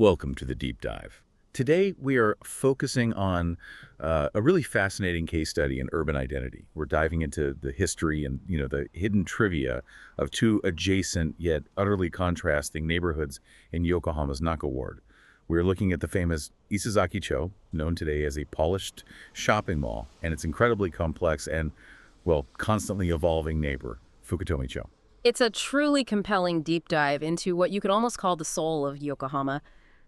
Welcome to the deep dive. Today we are focusing on a really fascinating case study in urban identity. We're diving into the history and the hidden trivia of two adjacent yet utterly contrasting neighborhoods in Yokohama's Naka ward. We're looking at the famous Isezakicho, known today as a polished shopping mall, and its incredibly complex and, well, constantly evolving neighbor, Fukutomicho. It's a truly compelling deep dive into what you could almost call the soul of Yokohama.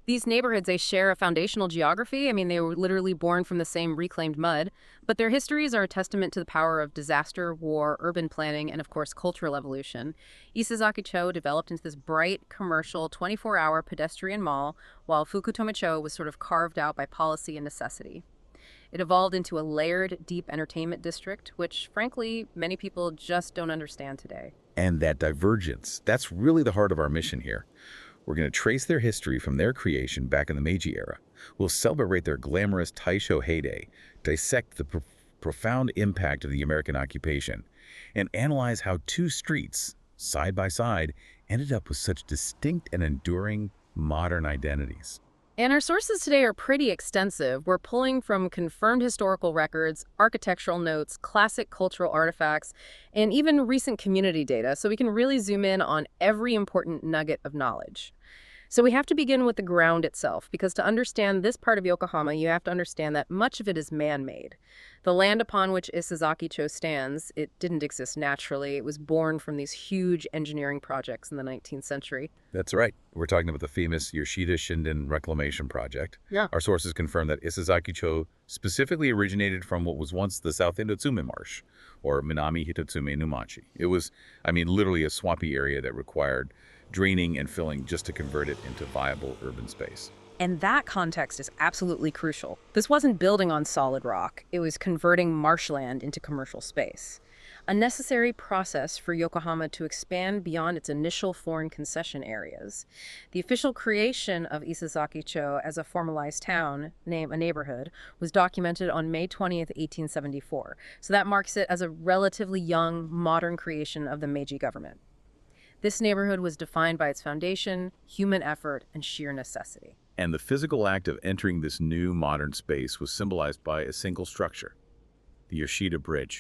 These neighborhoods, they share a foundational geography. They were literally born from the same reclaimed mud, but their histories are a testament to the power of disaster, war, urban planning, and of course, cultural evolution. Isezakicho developed into this bright, commercial, 24-hour pedestrian mall, while Fukutomicho was sort of carved out by policy and necessity. It evolved into a layered, deep entertainment district, which, frankly, many people just don't understand today. And that divergence, that's really the heart of our mission here. We're going to trace their history from their creation back in the Meiji era. We'll celebrate their glamorous Taisho heyday, dissect the profound impact of the American occupation, and analyze how two streets, side by side, ended up with such distinct and enduring modern identities. And our sources today are pretty extensive. We're pulling from confirmed historical records, architectural notes, classic cultural artifacts, and even recent community data, so we can really zoom in on every important nugget of knowledge. So we have to begin with the ground itself, because to understand this part of Yokohama, you have to understand that much of it is man-made. The land upon which Isezakicho stands, it didn't exist naturally. It was born from these huge engineering projects in the 19th century. That's right. We're talking about the famous Yoshida Shinden Reclamation Project. Yeah. Our sources confirm that Isezakicho specifically originated from what was once the South Hitotsume Marsh, or Minami Hitotsume Numachi. It was, literally a swampy area that required draining and filling just to convert it into viable urban space. And that context is absolutely crucial. This wasn't building on solid rock. It was converting marshland into commercial space. A necessary process for Yokohama to expand beyond its initial foreign concession areas. The official creation of Isezakicho as a formalized town, a neighborhood, was documented on May 20th, 1874. So that marks it as a relatively young, modern creation of the Meiji government. This neighborhood was defined by its foundation, human effort, and sheer necessity. And the physical act of entering this new modern space was symbolized by a single structure, the Yoshida Bridge.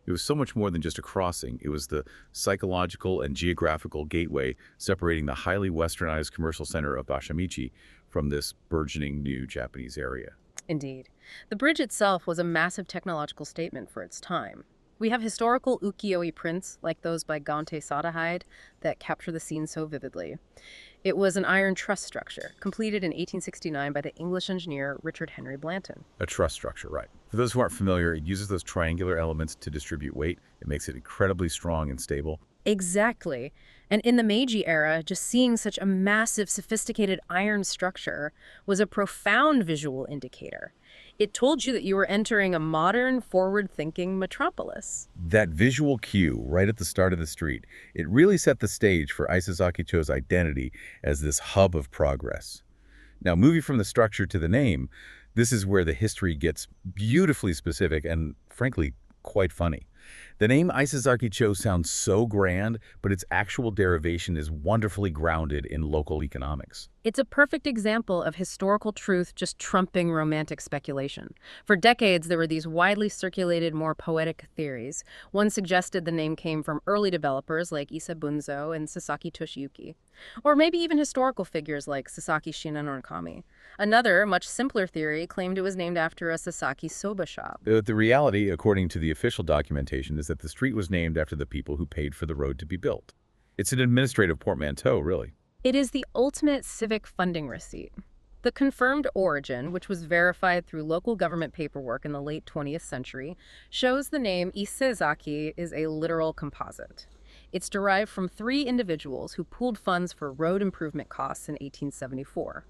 It was so much more than just a crossing. It was the psychological and geographical gateway separating the highly westernized commercial center of Bashamichi from this burgeoning new Japanese area. Indeed. The bridge itself was a massive technological statement for its time. We have historical ukiyo-e prints, like those by Gante Sadahide, that capture the scene so vividly. It was an iron truss structure, completed in 1869 by the English engineer Richard Henry Blanton. A truss structure, right. For those who aren't familiar, it uses those triangular elements to distribute weight. It makes it incredibly strong and stable. Exactly. And in the Meiji era, just seeing such a massive, sophisticated iron structure was a profound visual indicator. It told you that you were entering a modern, forward-thinking metropolis. That visual cue right at the start of the street, it really set the stage for Isezakicho's identity as this hub of progress. Now, moving from the structure to the name, this is where the history gets beautifully specific and, frankly, quite funny. The name Isezakicho sounds so grand, but its actual derivation is wonderfully grounded in local economics. It's a perfect example of historical truth just trumping romantic speculation. For decades, there were these widely circulated, more poetic theories. One suggested the name came from early developers like Issa Bunzo and Sasaki Toshiyuki, or maybe even historical figures like Sasaki Shinano-kami. Another, much simpler theory claimed it was named after a Sasaki soba shop. The reality, according to the official documentation, is that the street was named after the people who paid for the road to be built. It's an administrative portmanteau, really. It is the ultimate civic funding receipt. The confirmed origin, which was verified through local government paperwork in the late 20th century, shows the name Isezaki is a literal composite. It's derived from three individuals who pooled funds for road improvement costs in 1874.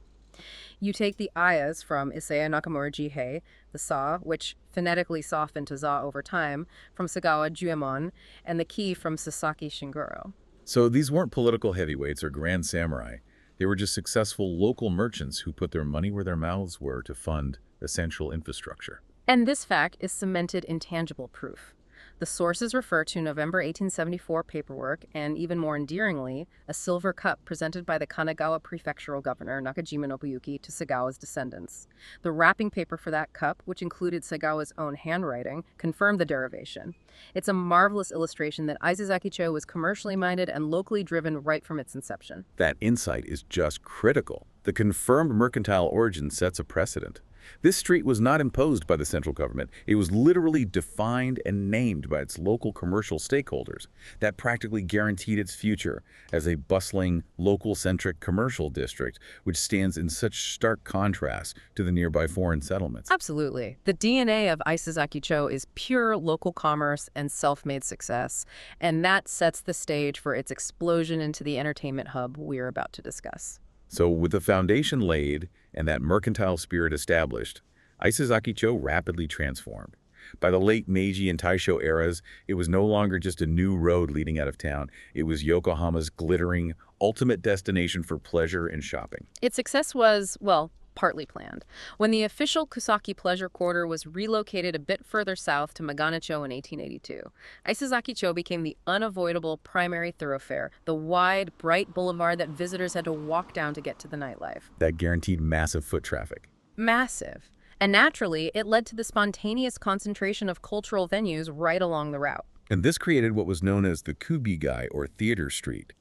You take the ayas from Issei Nakamura Jihei, the sa, which phonetically softened to za over time, from Sagawa Juemon, and the ki from Sasaki Shinguro. So these weren't political heavyweights or grand samurai. They were just successful local merchants who put their money where their mouths were to fund essential infrastructure. And this fact is cemented in tangible proof. The sources refer to November 1874 paperwork and, even more endearingly, a silver cup presented by the Kanagawa prefectural governor Nakajima Nobuyuki to Sagawa's descendants. The wrapping paper for that cup, which included Sagawa's own handwriting, confirmed the derivation. It's a marvelous illustration that Isezakicho was commercially minded and locally driven right from its inception. That insight is just critical. The confirmed mercantile origin sets a precedent. This street was not imposed by the central government. It was literally defined and named by its local commercial stakeholders. That practically guaranteed its future as a bustling, local-centric commercial district, which stands in such stark contrast to the nearby foreign settlements. Absolutely. The DNA of Isezakicho is pure local commerce and self-made success, and that sets the stage for its explosion into the entertainment hub we're about to discuss. So with the foundation laid and that mercantile spirit established, Isezakicho rapidly transformed. By the late Meiji and Taisho eras, it was no longer just a new road leading out of town. It was Yokohama's glittering, ultimate destination for pleasure and shopping. Its success was, well, partly planned. When the official Kusaki Pleasure Quarter was relocated a bit further south to Maganacho in 1882, Isezakicho became the unavoidable primary thoroughfare, the wide, bright boulevard that visitors had to walk down to get to the nightlife. That guaranteed massive foot traffic. Massive. And naturally, it led to the spontaneous concentration of cultural venues right along the route. And this created what was known as the Kubigai, or Theater Street.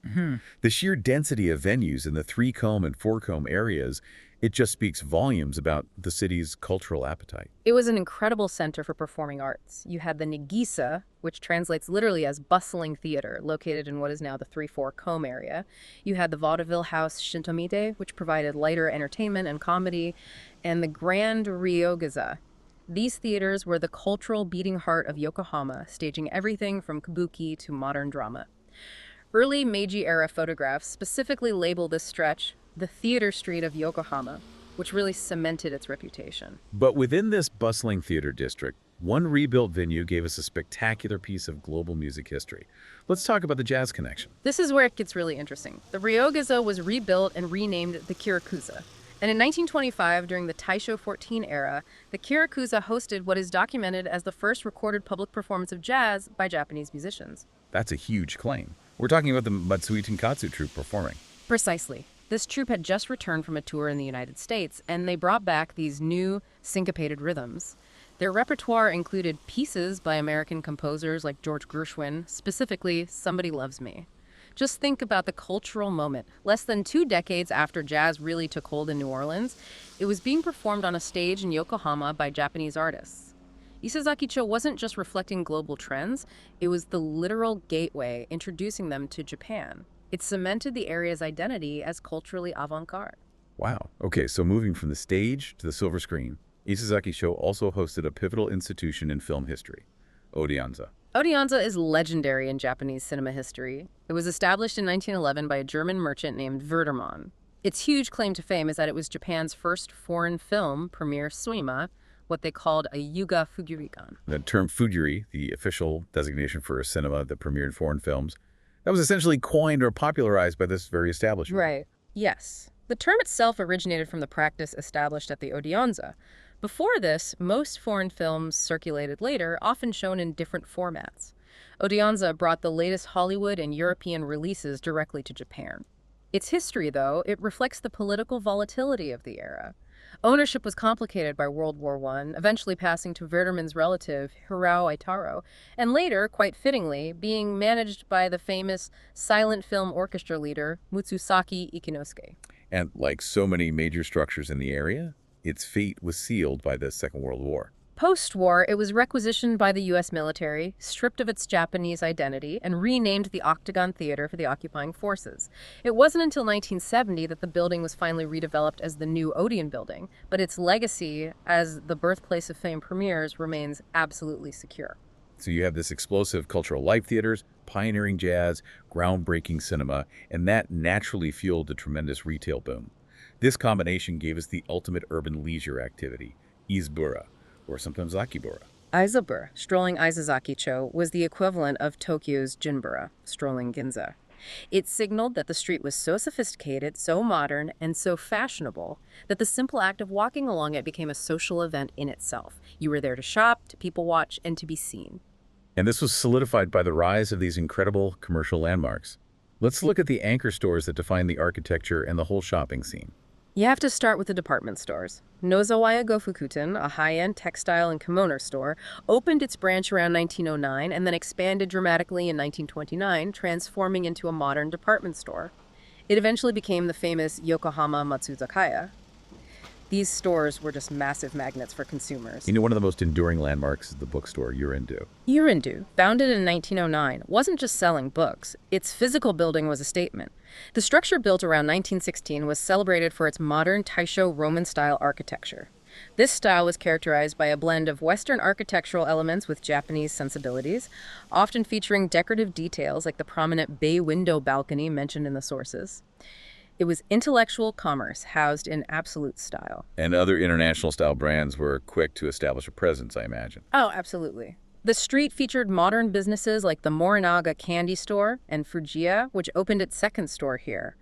The sheer density of venues in the three-comb and four-comb areas, it just speaks volumes about the city's cultural appetite. It was an incredible center for performing arts. You had the Nagisa, which translates literally as bustling theater, located in what is now the 3-4-comb area. You had the vaudeville house Shintomite, which provided lighter entertainment and comedy, and the Grand Ryogaza. These theaters were the cultural beating heart of Yokohama, staging everything from kabuki to modern drama. Early Meiji-era photographs specifically label this stretch the Theater Street of Yokohama, which really cemented its reputation. But within this bustling theater district, one rebuilt venue gave us a spectacular piece of global music history. Let's talk about the jazz connection. This is where it gets really interesting. The Ryogaza was rebuilt and renamed the Kirakuza. And in 1925, during the Taisho 14 era, the Kirakuza hosted what is documented as the first recorded public performance of jazz by Japanese musicians. That's a huge claim. We're talking about the Matsui Tenkatsu troupe performing. Precisely. This troupe had just returned from a tour in the United States, and they brought back these new syncopated rhythms. Their repertoire included pieces by American composers like George Gershwin, specifically Somebody Loves Me. Just think about the cultural moment. Less than 2 decades after jazz really took hold in New Orleans, it was being performed on a stage in Yokohama by Japanese artists. Isezakicho wasn't just reflecting global trends, it was the literal gateway introducing them to Japan. It cemented the area's identity as culturally avant-garde. Wow. Okay, so moving from the stage to the silver screen, Isezakicho also hosted a pivotal institution in film history, Odeonza. Odeonza is legendary in Japanese cinema history. It was established in 1911 by a German merchant named Werdermann. Its huge claim to fame is that it was Japan's first foreign film premiere suima, what they called a Yuga Fugurigan. The term fuguri, the official designation for a cinema that premiered foreign films, that was essentially coined or popularized by this very establishment. Right. Yes. The term itself originated from the practice established at the Odeonza. Before this, most foreign films circulated later, often shown in different formats. Odeonza brought the latest Hollywood and European releases directly to Japan. Its history, though, it reflects the political volatility of the era. Ownership was complicated by World War I, eventually passing to Werdermann's relative, Hirao Aitaro, and later, quite fittingly, being managed by the famous silent film orchestra leader, Mutsusaki Ikinosuke. And like so many major structures in the area, its fate was sealed by the Second World War. Post-war, it was requisitioned by the U.S. military, stripped of its Japanese identity, and renamed the Octagon Theater for the occupying forces. It wasn't until 1970 that the building was finally redeveloped as the new Odeon building, but its legacy as the birthplace of fame premieres remains absolutely secure. So you have this explosive cultural life theaters, pioneering jazz, groundbreaking cinema, and that naturally fueled the tremendous retail boom. This combination gave us the ultimate urban leisure activity, Izabura, or sometimes Akibura. Izabura, strolling Isezakicho, was the equivalent of Tokyo's Jinbura, strolling Ginza. It signaled that the street was so sophisticated, so modern, and so fashionable that the simple act of walking along it became a social event in itself. You were there to shop, to people watch, and to be seen. And this was solidified by the rise of these incredible commercial landmarks. Let's look at the anchor stores that define the architecture and the whole shopping scene. You have to start with the department stores. Nozawaya Gofukuten, a high-end textile and kimono store, opened its branch around 1909 and then expanded dramatically in 1929, transforming into a modern department store. It eventually became the famous Yokohama Matsuzakaya. These stores were just massive magnets for consumers. You know, one of the most enduring landmarks is the bookstore, Yurindu. Yurindu, founded in 1909, wasn't just selling books. Its physical building was a statement. The structure built around 1916 was celebrated for its modern Taisho Roman-style architecture. This style was characterized by a blend of Western architectural elements with Japanese sensibilities, often featuring decorative details like the prominent bay window balcony mentioned in the sources. It was intellectual commerce housed in absolute style. And other international style brands were quick to establish a presence, I imagine. Oh, absolutely. The street featured modern businesses like the Morinaga Candy Store and Fujiya, which opened its second store here.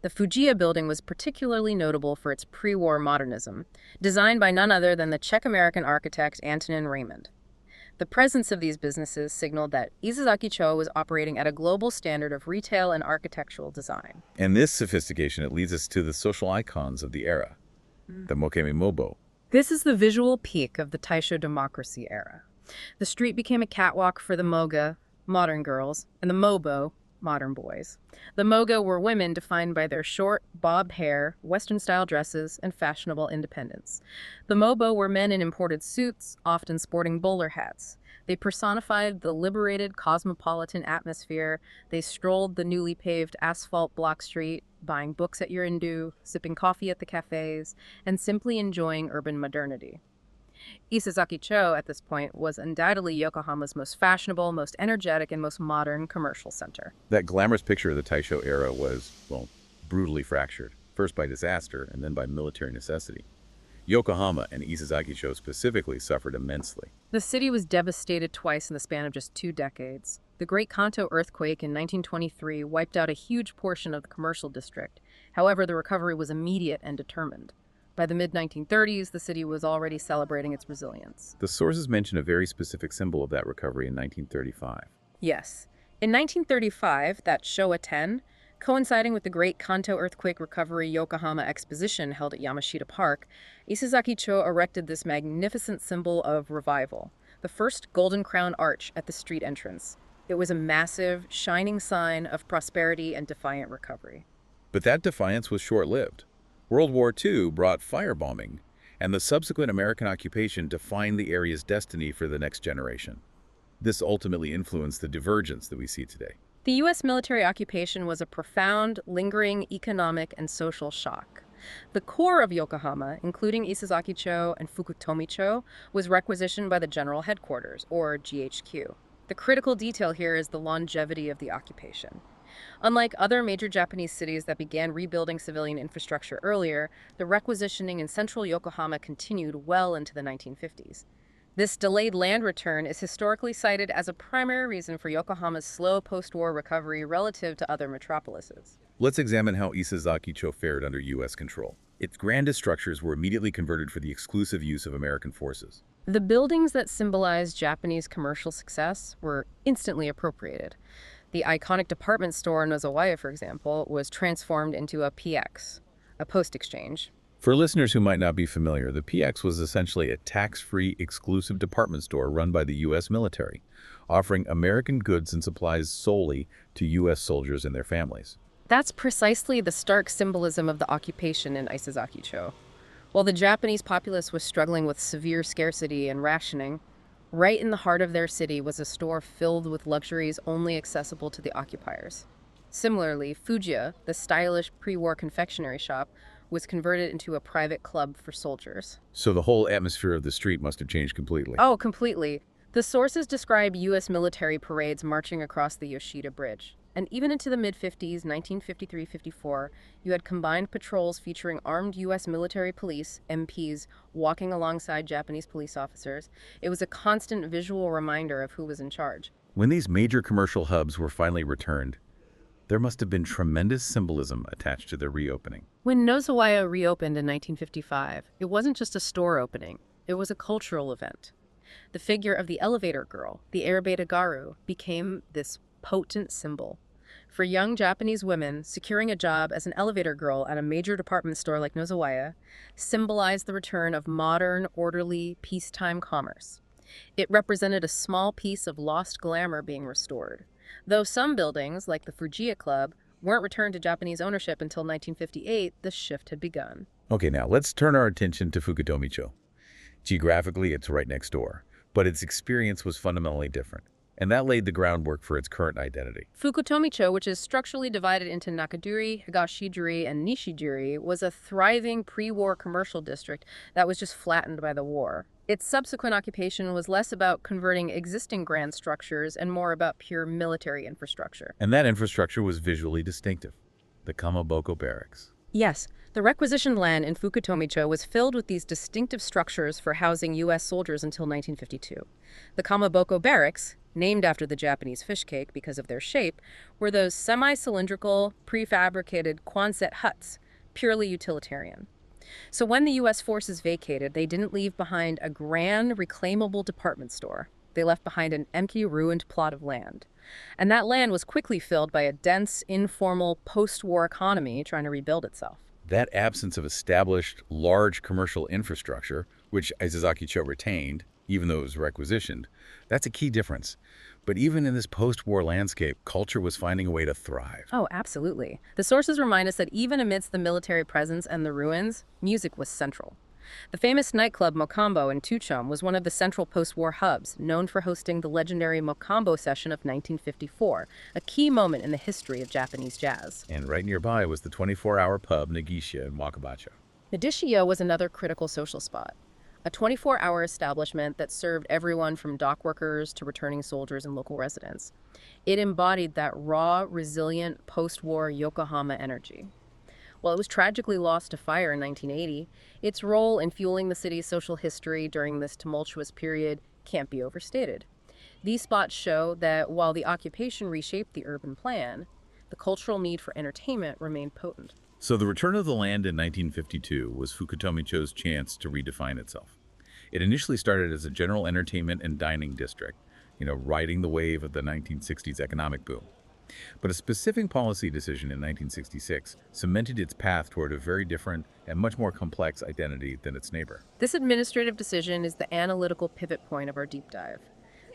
The Fujiya building was particularly notable for its pre-war modernism, designed by none other than the Czech-American architect Antonin Raymond. The presence of these businesses signaled that Isezakicho was operating at a global standard of retail and architectural design. And this sophistication, it leads us to the social icons of the era, the Mokemi Mobo. This is the visual peak of the Taisho democracy era. The street became a catwalk for the Moga, modern girls, and the Mobo, modern boys. The Moga were women defined by their short, bobbed hair, Western-style dresses, and fashionable independence. The Mobo were men in imported suits, often sporting bowler hats. They personified the liberated cosmopolitan atmosphere. They strolled the newly paved asphalt block street, buying books at Yurindu, sipping coffee at the cafes, and simply enjoying urban modernity. Isezakicho, at this point, was undoubtedly Yokohama's most fashionable, most energetic, and most modern commercial center. That glamorous picture of the Taisho era was, well, brutally fractured, first by disaster and then by military necessity. Yokohama and Isezakicho specifically suffered immensely. The city was devastated twice in the span of just 2 decades. The Great Kanto earthquake in 1923 wiped out a huge portion of the commercial district. However, the recovery was immediate and determined. By the mid-1930s, the city was already celebrating its resilience. The sources mention a very specific symbol of that recovery in 1935. Yes. In 1935, that Showa 10, coinciding with the Great Kanto Earthquake Recovery Yokohama Exposition held at Yamashita Park, Isezakicho erected this magnificent symbol of revival, the first Golden Crown arch at the street entrance. It was a massive, shining sign of prosperity and defiant recovery. But that defiance was short-lived. World War II brought firebombing, and the subsequent American occupation defined the area's destiny for the next generation. This ultimately influenced the divergence that we see today. The U.S. military occupation was a profound, lingering economic and social shock. The core of Yokohama, including Isezakicho and Fukutomicho, was requisitioned by the General Headquarters, or GHQ. The critical detail here is the longevity of the occupation. Unlike other major Japanese cities that began rebuilding civilian infrastructure earlier, the requisitioning in central Yokohama continued well into the 1950s. This delayed land return is historically cited as a primary reason for Yokohama's slow post-war recovery relative to other metropolises. Let's examine how Isezakicho fared under U.S. control. Its grandest structures were immediately converted for the exclusive use of American forces. The buildings that symbolized Japanese commercial success were instantly appropriated. The iconic department store Nozawaya, for example, was transformed into a PX, a post exchange. For listeners who might not be familiar, the PX was essentially a tax-free, exclusive department store run by the U.S. military, offering American goods and supplies solely to U.S. soldiers and their families. That's precisely the stark symbolism of the occupation in Isezakicho. While the Japanese populace was struggling with severe scarcity and rationing, right in the heart of their city was a store filled with luxuries only accessible to the occupiers. Similarly, Fujiya, the stylish pre-war confectionery shop, was converted into a private club for soldiers. So the whole atmosphere of the street must have changed completely. Oh, completely. The sources describe U.S. military parades marching across the Yoshida Bridge. And even into the mid-50s, 1953-54, you had combined patrols featuring armed U.S. military police, MPs, walking alongside Japanese police officers. It was a constant visual reminder of who was in charge. When these major commercial hubs were finally returned, there must have been tremendous symbolism attached to their reopening. When Nozawaya reopened in 1955, it wasn't just a store opening. It was a cultural event. The figure of the elevator girl, the Erebeta Garu, became this potent symbol. For young Japanese women, securing a job as an elevator girl at a major department store like Nozawaya symbolized the return of modern, orderly, peacetime commerce. It represented a small piece of lost glamour being restored. Though some buildings, like the Fujiya Club, weren't returned to Japanese ownership until 1958, the shift had begun. Okay, now let's turn our attention to Fukutomicho. Geographically, it's right next door, but its experience was fundamentally different, and that laid the groundwork for its current identity. Fukutomicho, which is structurally divided into Nakaduri, Higashijuri, and Nishijuri, was a thriving pre-war commercial district that was just flattened by the war. Its subsequent occupation was less about converting existing grand structures and more about pure military infrastructure. And that infrastructure was visually distinctive, the Kamaboko Barracks. Yes, the requisitioned land in Fukutomicho was filled with these distinctive structures for housing U.S. soldiers until 1952. The Kamaboko Barracks, named after the Japanese fish cake because of their shape, were those semi-cylindrical, prefabricated Quonset huts, purely utilitarian. So when the U.S. forces vacated, they didn't leave behind a grand, reclaimable department store. They left behind an empty, ruined plot of land. And that land was quickly filled by a dense, informal, post-war economy trying to rebuild itself. That absence of established, large commercial infrastructure, which Isezakicho retained, even though it was requisitioned, that's a key difference. But even in this post-war landscape, culture was finding a way to thrive. Oh, absolutely. The sources remind us that even amidst the military presence and the ruins, music was central. The famous nightclub Mokambo in Tuchom was one of the central post-war hubs, known for hosting the legendary Mokambo session of 1954, a key moment in the history of Japanese jazz. And right nearby was the 24-hour pub Nagisha in Wakabacho. Nagishiya was another critical social spot, a 24-hour establishment that served everyone from dock workers to returning soldiers and local residents. It embodied that raw, resilient, post-war Yokohama energy. While it was tragically lost to fire in 1980, its role in fueling the city's social history during this tumultuous period can't be overstated. These spots show that while the occupation reshaped the urban plan, the cultural need for entertainment remained potent. So the return of the land in 1952 was Fukutomicho's chance to redefine itself. It initially started as a general entertainment and dining district, riding the wave of the 1960s economic boom. But a specific policy decision in 1966 cemented its path toward a very different and much more complex identity than its neighbor. This administrative decision is the analytical pivot point of our deep dive.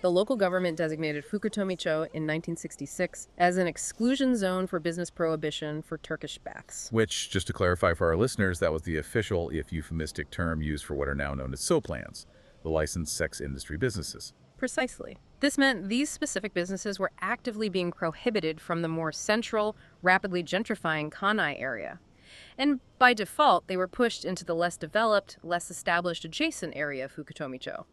The local government designated Fukutomicho in 1966 as an exclusion zone for business prohibition for Turkish baths. Which, just to clarify for our listeners, that was the official, if euphemistic, term used for what are now known as Soaplands, the licensed sex industry businesses. Precisely. This meant these specific businesses were actively being prohibited from the more central, rapidly gentrifying Kanai area. And by default, they were pushed into the less developed, less established adjacent area of Fukutomicho.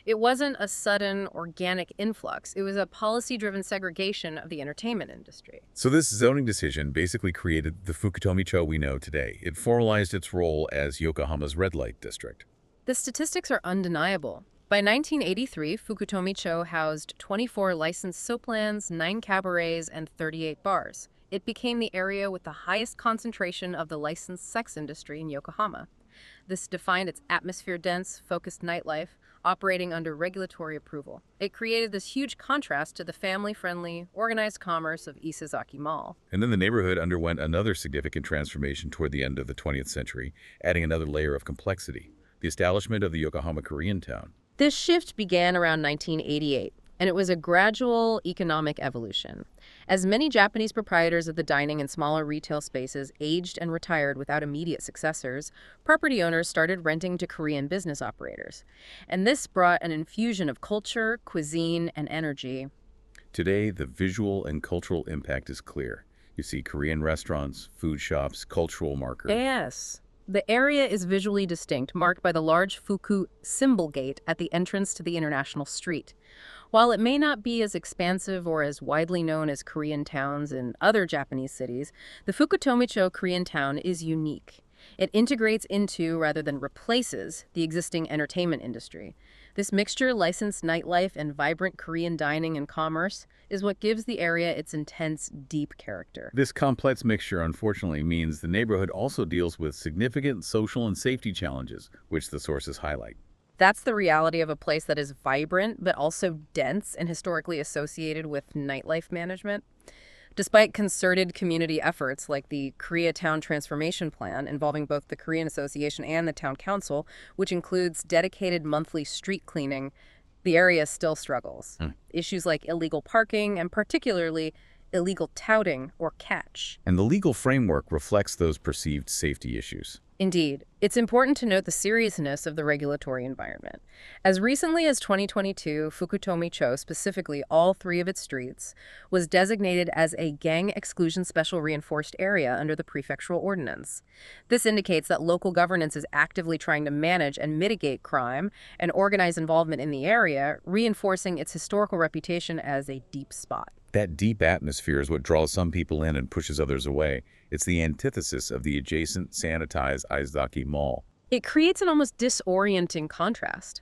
It wasn't a sudden, organic influx. It was a policy-driven segregation of the entertainment industry. So this zoning decision basically created the Fukutomicho we know today. It formalized its role as Yokohama's red light district. The statistics are undeniable. By 1983, Fukutomicho housed 24 licensed soaplands, 9 cabarets, and 38 bars. It became the area with the highest concentration of the licensed sex industry in Yokohama. This defined its atmosphere-dense, focused nightlife, operating under regulatory approval. It created this huge contrast to the family-friendly, organized commerce of Isezaki Mall. And then the neighborhood underwent another significant transformation toward the end of the 20th century, adding another layer of complexity, the establishment of the Yokohama Korean town. This shift began around 1988, and it was a gradual economic evolution. As many Japanese proprietors of the dining and smaller retail spaces aged and retired without immediate successors, property owners started renting to Korean business operators. And this brought an infusion of culture, cuisine, and energy. Today, the visual and cultural impact is clear. You see Korean restaurants, food shops, cultural markers. Yes. The area is visually distinct, marked by the large Fuku symbol gate at the entrance to the International Street. While it may not be as expansive or as widely known as Korean towns in other Japanese cities, the Fukutomicho Korean town is unique. It integrates into, rather than replaces, the existing entertainment industry. This mixture, licensed nightlife and vibrant Korean dining and commerce, is what gives the area its intense, deep character. This complex mixture, unfortunately, means the neighborhood also deals with significant social and safety challenges, which the sources highlight. That's the reality of a place that is vibrant, but also dense and historically associated with nightlife management. Despite concerted community efforts like the Koreatown Transformation Plan involving both the Korean Association and the Town Council, which includes dedicated monthly street cleaning, the area still struggles. Issues like illegal parking and particularly illegal touting or catch. And the legal framework reflects those perceived safety issues. Indeed, it's important to note the seriousness of the regulatory environment. As recently as 2022, Fukutomicho, specifically all 3 of its streets, was designated as a gang exclusion special reinforced area under the prefectural ordinance. This indicates that local governance is actively trying to manage and mitigate crime and organize involvement in the area, reinforcing its historical reputation as a deep spot. That deep atmosphere is what draws some people in and pushes others away. It's the antithesis of the adjacent, sanitized Isezaki Mall. It creates an almost disorienting contrast.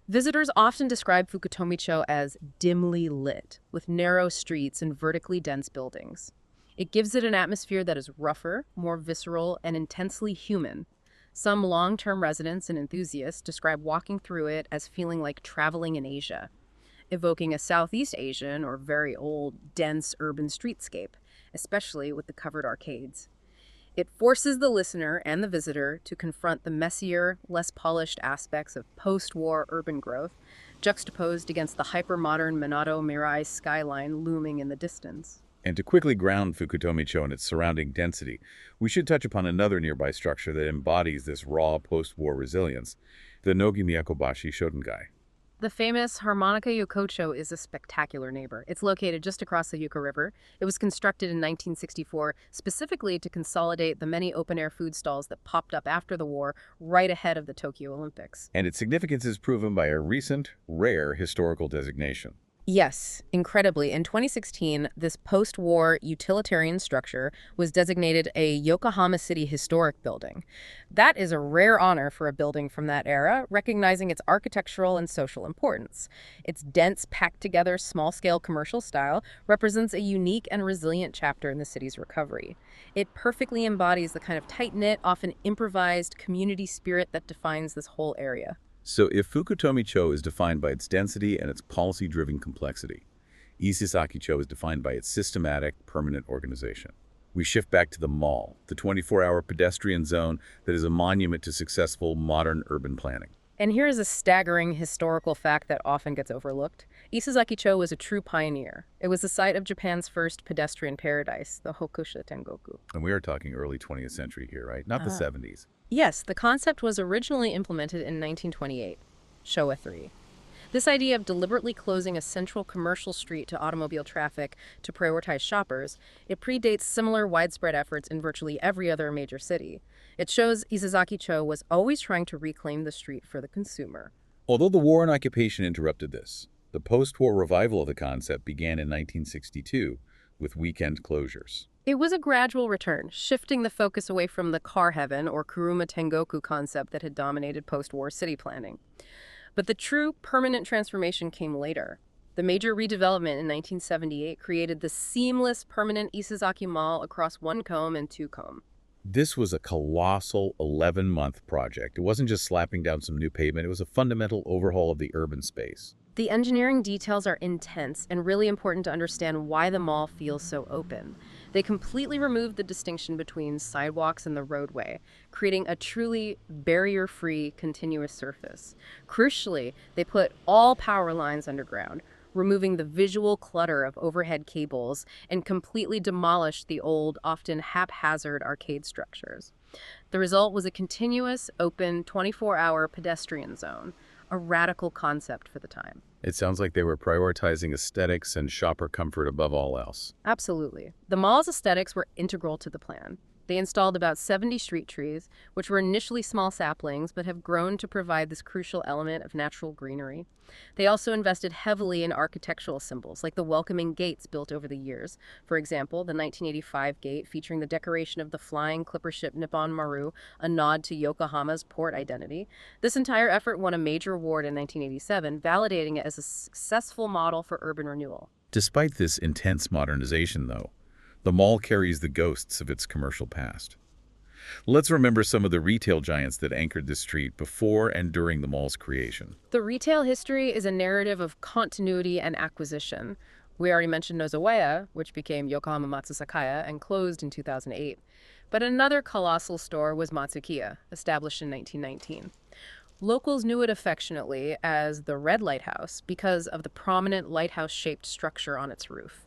Visitors often describe Fukutomicho as dimly lit, with narrow streets and vertically dense buildings. It gives it an atmosphere that is rougher, more visceral, and intensely human. Some long-term residents and enthusiasts describe walking through it as feeling like traveling in Asia, evoking a Southeast Asian or very old, dense urban streetscape, especially with the covered arcades. It forces the listener and the visitor to confront the messier, less polished aspects of post-war urban growth, juxtaposed against the hyper-modern Minato Mirai skyline looming in the distance. And to quickly ground Fukutomicho and its surrounding density, we should touch upon another nearby structure that embodies this raw post-war resilience, the Nogi Myakobashi Shotengai. The famous Harmonica Yokocho is a spectacular neighbor. It's located just across the Yuka River. It was constructed in 1964 specifically to consolidate the many open-air food stalls that popped up after the war right ahead of the Tokyo Olympics. And its significance is proven by a recent, rare historical designation. Yes, incredibly. In 2016, this post-war utilitarian structure was designated a Yokohama City Historic Building. That is a rare honor for a building from that era, recognizing its architectural and social importance. Its dense, packed-together, small-scale commercial style represents a unique and resilient chapter in the city's recovery. It perfectly embodies the kind of tight-knit, often improvised community spirit that defines this whole area. So if Fukutomicho is defined by its density and its policy-driven complexity, Isezakicho is defined by its systematic, permanent organization. We shift back to the mall, the 24-hour pedestrian zone that is a monument to successful modern urban planning. And here is a staggering historical fact that often gets overlooked. Isezakicho was a true pioneer. It was the site of Japan's first pedestrian paradise, the Hokusha Tengoku. And we are talking early 20th century here, right? Not the 70s. Yes, the concept was originally implemented in 1928, Showa 3. This idea of deliberately closing a central commercial street to automobile traffic to prioritize shoppers, it predates similar widespread efforts in virtually every other major city. It shows Isezakicho was always trying to reclaim the street for the consumer. Although the war and occupation interrupted this, the post-war revival of the concept began in 1962 with weekend closures. It was a gradual return, shifting the focus away from the car heaven or Kuruma Tengoku concept that had dominated post-war city planning. But the true permanent transformation came later. The major redevelopment in 1978 created the seamless permanent Isezaki Mall across 1 km and 2 km. This was a colossal 11-month project. It wasn't just slapping down some new pavement, it was a fundamental overhaul of the urban space. The engineering details are intense and really important to understand why the mall feels so open. They completely removed the distinction between sidewalks and the roadway, creating a truly barrier-free continuous surface. Crucially, they put all power lines underground, removing the visual clutter of overhead cables, and completely demolished the old, often haphazard arcade structures. The result was a continuous, open, 24-hour pedestrian zone, a radical concept for the time. It sounds like they were prioritizing aesthetics and shopper comfort above all else. Absolutely. The mall's aesthetics were integral to the plan. They installed about 70 street trees, which were initially small saplings but have grown to provide this crucial element of natural greenery. They also invested heavily in architectural symbols, like the welcoming gates built over the years. For example, the 1985 gate featuring the decoration of the flying clipper ship Nippon Maru, a nod to Yokohama's port identity. This entire effort won a major award in 1987, validating it as a successful model for urban renewal. Despite this intense modernization, though, the mall carries the ghosts of its commercial past. Let's remember some of the retail giants that anchored this street before and during the mall's creation. The retail history is a narrative of continuity and acquisition. We already mentioned Nozoeya, which became Yokohama Matsuzakaya and closed in 2008. But another colossal store was Matsukiya, established in 1919. Locals knew it affectionately as the Red Lighthouse because of the prominent lighthouse-shaped structure on its roof.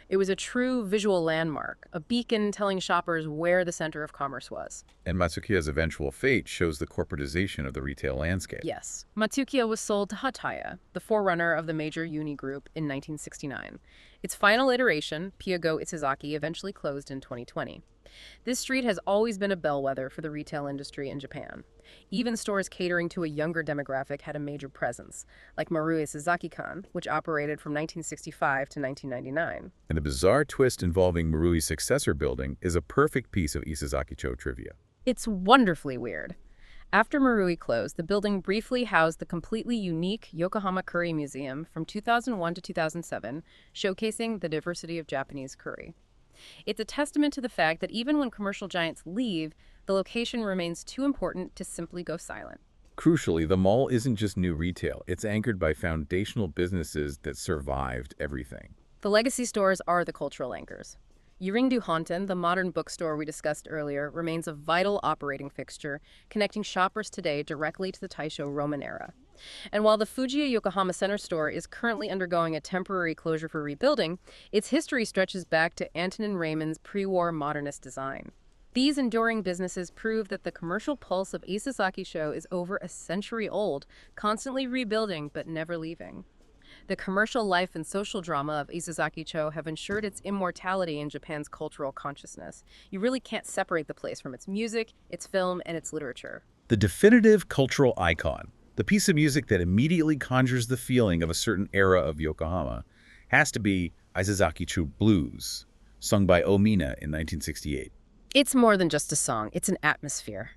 It was a true visual landmark, a beacon telling shoppers where the center of commerce was. And Matsukiya's eventual fate shows the corporatization of the retail landscape. Yes. Matsukiya was sold to Hataya, the forerunner of the major uni group, in 1969. Its final iteration, Pyogo Isezaki, eventually closed in 2020. This street has always been a bellwether for the retail industry in Japan. Even stores catering to a younger demographic had a major presence, like Marui Isezakicho, which operated from 1965 to 1999. And the bizarre twist involving Marui's successor building is a perfect piece of Isezakicho trivia. It's wonderfully weird. After Marui closed, the building briefly housed the completely unique Yokohama Curry Museum from 2001 to 2007, showcasing the diversity of Japanese curry. It's a testament to the fact that even when commercial giants leave, the location remains too important to simply go silent. Crucially, the mall isn't just new retail. It's anchored by foundational businesses that survived everything. The legacy stores are the cultural anchors. Yuringdo Honten, the modern bookstore we discussed earlier, remains a vital operating fixture, connecting shoppers today directly to the Taisho Roman era. And while the Fujiya Yokohama Center store is currently undergoing a temporary closure for rebuilding, its history stretches back to Antonin Raymond's pre-war modernist design. These enduring businesses prove that the commercial pulse of Isezakicho is over a century old, constantly rebuilding but never leaving. The commercial life and social drama of Isezakicho have ensured its immortality in Japan's cultural consciousness. You really can't separate the place from its music, its film, and its literature. The definitive cultural icon, the piece of music that immediately conjures the feeling of a certain era of Yokohama, has to be Isezakicho Blues, sung by Omina in 1968. It's more than just a song, it's an atmosphere.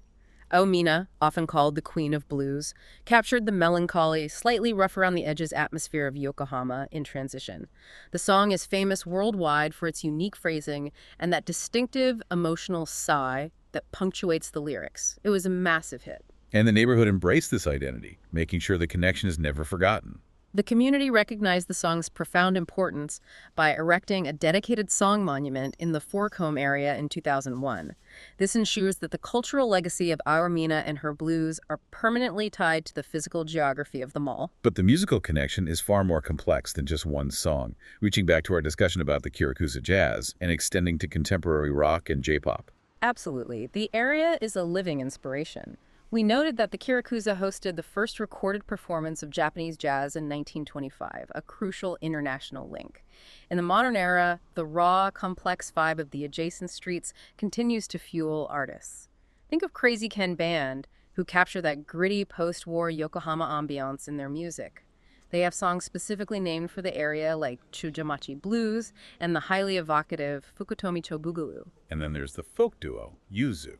Omina, often called the Queen of Blues, captured the melancholy, slightly rough-around-the-edges atmosphere of Yokohama in transition. The song is famous worldwide for its unique phrasing and that distinctive emotional sigh that punctuates the lyrics. It was a massive hit. And the neighborhood embraced this identity, making sure the connection is never forgotten. The community recognized the song's profound importance by erecting a dedicated song monument in the Forecombe area in 2001. This ensures that the cultural legacy of Omina and her blues are permanently tied to the physical geography of the mall. But the musical connection is far more complex than just one song, reaching back to our discussion about the Kirakusa jazz and extending to contemporary rock and J-pop. Absolutely. The area is a living inspiration. We noted that the Kirakusa hosted the first recorded performance of Japanese jazz in 1925, a crucial international link. In the modern era, the raw, complex vibe of the adjacent streets continues to fuel artists. Think of Crazy Ken Band, who capture that gritty post-war Yokohama ambiance in their music. They have songs specifically named for the area like Chujamachi Blues and the highly evocative Fukutomicho Boogaloo. And then there's the folk duo, Yuzu.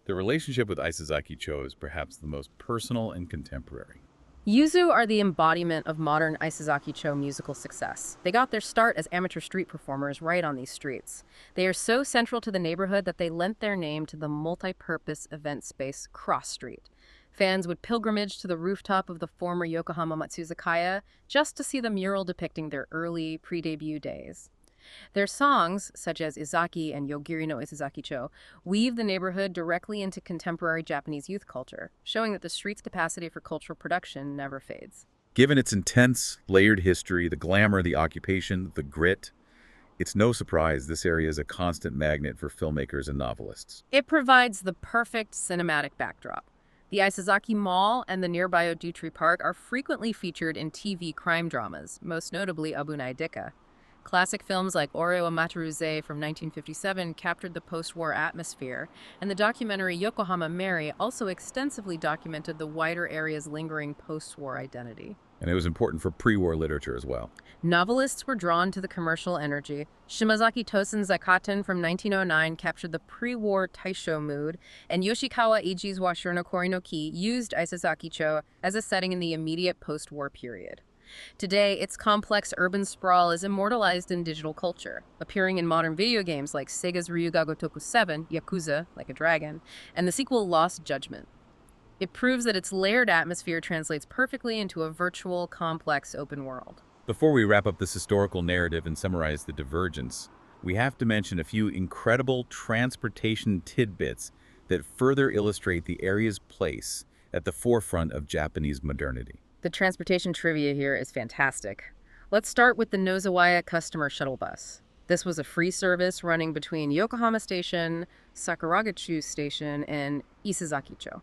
The relationship with Isezakicho is perhaps the most personal and contemporary. Yuzu are the embodiment of modern Isezakicho musical success. They got their start as amateur street performers right on these streets. They are so central to the neighborhood that they lent their name to the multi-purpose event space Cross Street. Fans would pilgrimage to the rooftop of the former Yokohama Matsuzakaya just to see the mural depicting their early pre-debut days. Their songs, such as Izaki and Yogiri no Isezakicho, weave the neighborhood directly into contemporary Japanese youth culture, showing that the street's capacity for cultural production never fades. Given its intense, layered history, the glamour, the occupation, the grit, it's no surprise this area is a constant magnet for filmmakers and novelists. It provides the perfect cinematic backdrop. The Isezaki Mall and the nearby Odutri Park are frequently featured in TV crime dramas, most notably Abunai Dika. Classic films like Ore wa Mataruze from 1957 captured the post-war atmosphere, and the documentary Yokohama Mary also extensively documented the wider area's lingering post-war identity. And it was important for pre-war literature as well. Novelists were drawn to the commercial energy. Shimazaki Tosen's Zakaten from 1909 captured the pre-war Taisho mood, and Yoshikawa Eiji's Washiro no Kori no Ki used Isezakicho as a setting in the immediate post-war period. Today, its complex urban sprawl is immortalized in digital culture, appearing in modern video games like Sega's Ryuga Gotoku 7, Yakuza, like a dragon, and the sequel Lost Judgment. It proves that its layered atmosphere translates perfectly into a virtual, complex open world. Before we wrap up this historical narrative and summarize the divergence, we have to mention a few incredible transportation tidbits that further illustrate the area's place at the forefront of Japanese modernity. The transportation trivia here is fantastic. Let's start with the Nozawaya customer shuttle bus. This was a free service running between Yokohama Station, Sakuragachu Station, and Isezakicho.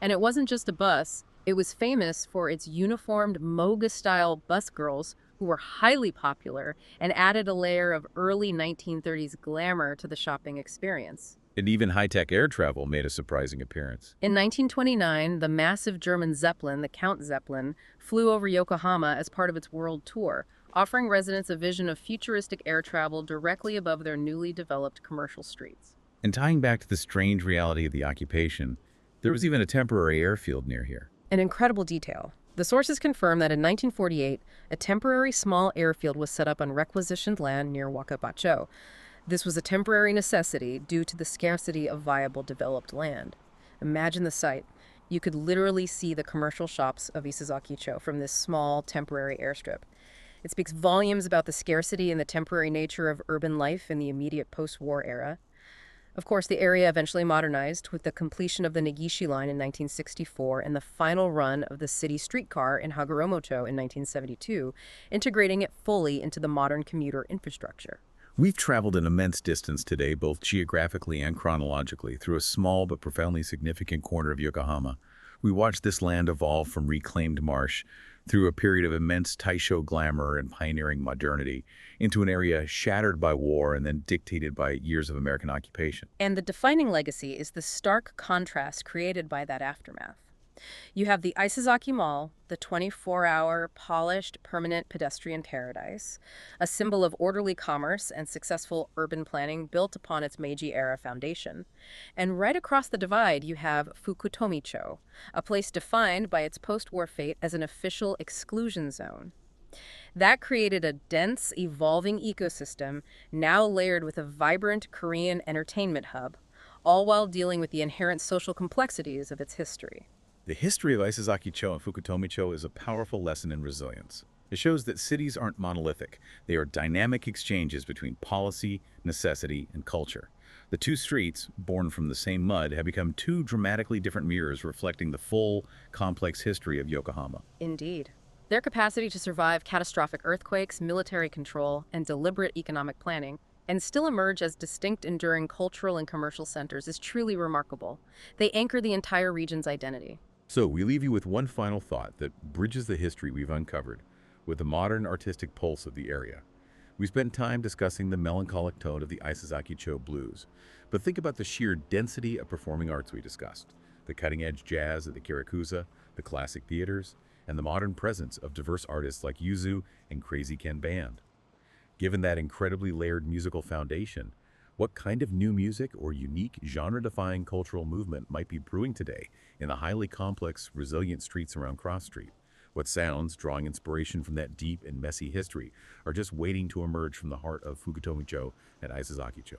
And it wasn't just a bus, it was famous for its uniformed moga-style bus girls who were highly popular and added a layer of early 1930s glamour to the shopping experience. And even high-tech air travel made a surprising appearance. In 1929, the massive German Zeppelin, the Count Zeppelin, flew over Yokohama as part of its world tour, offering residents a vision of futuristic air travel directly above their newly developed commercial streets. And tying back to the strange reality of the occupation, there was even a temporary airfield near here. An incredible detail. The sources confirm that in 1948, a temporary small airfield was set up on requisitioned land near Wakabacho. This was a temporary necessity due to the scarcity of viable developed land. Imagine the sight. You could literally see the commercial shops of Isezakicho from this small temporary airstrip. It speaks volumes about the scarcity and the temporary nature of urban life in the immediate post-war era. Of course, the area eventually modernized with the completion of the Negishi line in 1964 and the final run of the city streetcar in Hagoromocho in 1972, integrating it fully into the modern commuter infrastructure. We've traveled an immense distance today, both geographically and chronologically, through a small but profoundly significant corner of Yokohama. We watched this land evolve from reclaimed marsh through a period of immense Taisho glamour and pioneering modernity into an area shattered by war and then dictated by years of American occupation. And the defining legacy is the stark contrast created by that aftermath. You have the Isezaki Mall, the 24-hour, polished, permanent pedestrian paradise, a symbol of orderly commerce and successful urban planning built upon its Meiji-era foundation. And right across the divide, you have Fukutomicho, a place defined by its post-war fate as an official exclusion zone. That created a dense, evolving ecosystem, now layered with a vibrant Korean entertainment hub, all while dealing with the inherent social complexities of its history. The history of Isezakicho and Fukutomicho is a powerful lesson in resilience. It shows that cities aren't monolithic. They are dynamic exchanges between policy, necessity, and culture. The two streets, born from the same mud, have become two dramatically different mirrors reflecting the full, complex history of Yokohama. Indeed. Their capacity to survive catastrophic earthquakes, military control, and deliberate economic planning, and still emerge as distinct, enduring cultural and commercial centers is truly remarkable. They anchor the entire region's identity. So we leave you with one final thought that bridges the history we've uncovered with the modern artistic pulse of the area. We spent time discussing the melancholic tone of the Isezakicho blues, but think about the sheer density of performing arts we discussed, the cutting-edge jazz at the Kirakuza, the classic theaters, and the modern presence of diverse artists like Yuzu and Crazy Ken Band. Given that incredibly layered musical foundation, what kind of new music or unique genre-defying cultural movement might be brewing today in the highly complex, resilient streets around Cross Street? What sounds, drawing inspiration from that deep and messy history, are just waiting to emerge from the heart of Fukutomicho and Isezakicho?